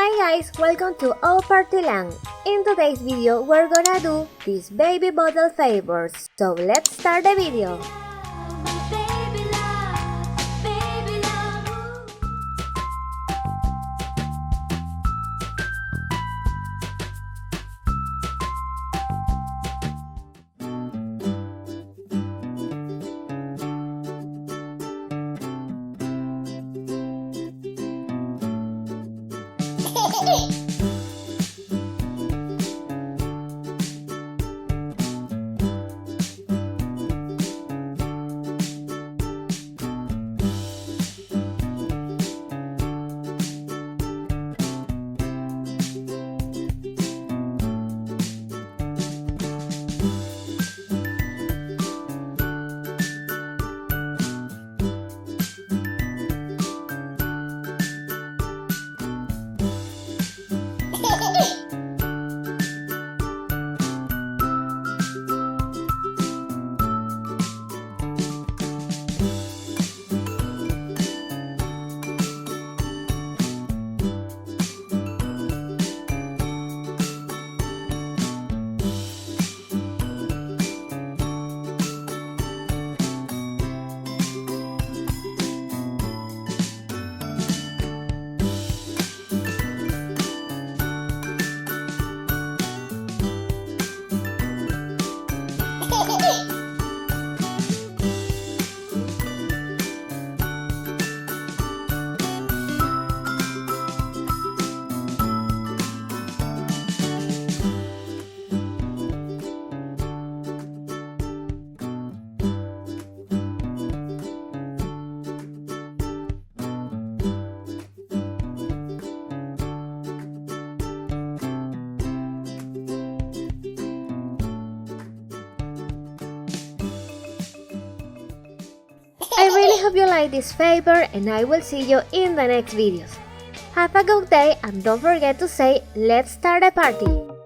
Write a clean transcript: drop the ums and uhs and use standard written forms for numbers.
Hi guys, welcome to Ohpartyland. In today's video, we're gonna do these baby bottle favors. So let's start the video. I really hope you like this favor and I will see you in the next videos. Have a good day and don't forget to say let's start a party!